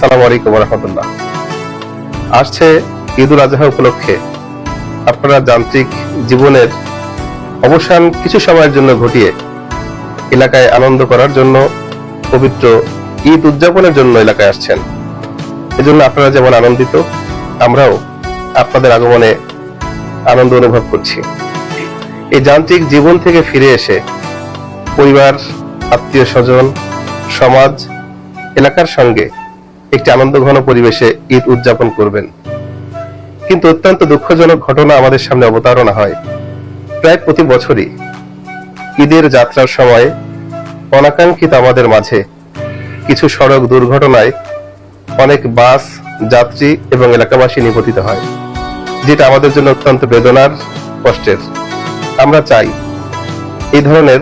আসসালামু আলাইকুম ওয়া রাহমাতুল্লাহ। আসছে ঈদুল আজহা উপলক্ষে আপনারা যান্ত্রিক জীবনের অবসান কিছু সময়ের জন্য ঘটিয়ে এলাকায় আনন্দ করার জন্য, পবিত্র ঈদ উদযাপনের জন্য এলাকায় আসছেন। এজন্য আপনারা যেমন আনন্দিত, আমরাও আপনাদের আগমনে আনন্দ অনুভব করছি। এই যান্ত্রিক জীবন থেকে ফিরে এসে পরিবার, আত্মীয় স্বজন, সমাজ, এলাকার সঙ্গে একটি আনন্দঘন পরিবেশে ঈদ উদযাপন করবেন। কিন্তু অত্যন্ত দুঃখজনক ঘটনা আমাদের সামনে অবতারণা হয়। প্রায় প্রতি বছরই ঈদের যাত্রার সময় অনাকাঙ্ক্ষিত আমাদের মাঝে কিছু সড়ক দুর্ঘটনায় অনেক বাস যাত্রী এবং এলাকাবাসী নিপতিত হয়, যেটা আমাদের জন্য অত্যন্ত বেদনার, কষ্টের। আমরা চাই এই ধরনের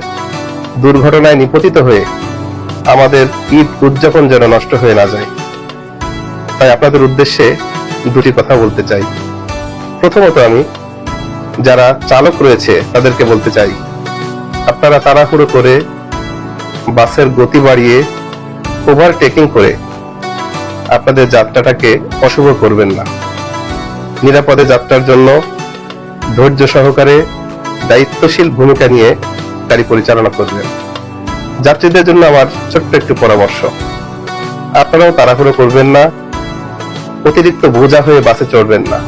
দুর্ঘটনায় নিপতিত হয়ে আমাদের ঈদ উদযাপন যেন নষ্ট হয়ে না যায়। তাই আপনাদের উদ্দেশ্যে দুটি কথা বলতে চাই। প্রথমত, আমি যারা চালক রয়েছে তাদেরকে বলতে চাই, আপনারা তাড়াহুড়ো করে বাসের গতি বাড়িয়ে ওভারটেকিং করে আপনাদের যাত্রাটাকে অশুভ করবেন না। নিরাপদে যাত্রার জন্য ধৈর্য সহকারে দায়িত্বশীল ভূমিকা নিয়ে গাড়ি পরিচালনা করবেন। যাত্রীদের জন্য আমার ছোট্ট একটু পরামর্শ, আপনারাও তাড়াহুড়ো করবেন না, অতিরিক্ত বোঝা হয়ে বাসে চড়বেন না।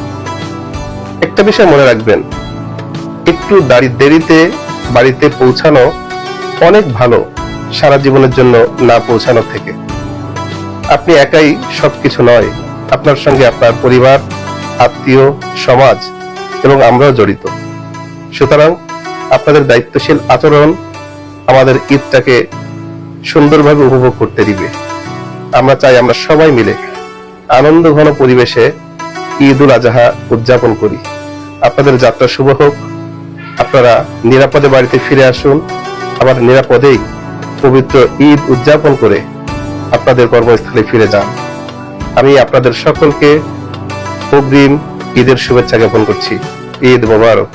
একটা বিষয় মনে রাখবেন, একটু দেরিতে বাড়িতে পৌঁছানো অনেক ভালো সারা জীবনের জন্য না পৌঁছানো থেকে। আপনি একাই সবকিছু নয়, আপনার সঙ্গে আপনার পরিবার, আত্মীয়, সমাজ এবং আমরাও জড়িত। সুতরাং আপনাদের দায়িত্বশীল আচরণ আমাদের ঈদটাকে সুন্দরভাবে উপভোগ করতে দিবে। আমরা চাই আমরা সবাই মিলে আনন্দ ঘন পরিবেশে ঈদুল আজহা উদযাপন করি। আপনাদের যাত্রা শুভ হোক, আপনারা নিরাপদে বাড়িতে ফিরে আসুন, আবার নিরাপদেই পবিত্র ঈদ উদযাপন করে আপনাদের কর্মস্থলে ফিরে যান। আমি আপনাদের সকলকে অগ্রিম ঈদের শুভেচ্ছা জ্ঞাপন করছি। ঈদ মোবারক।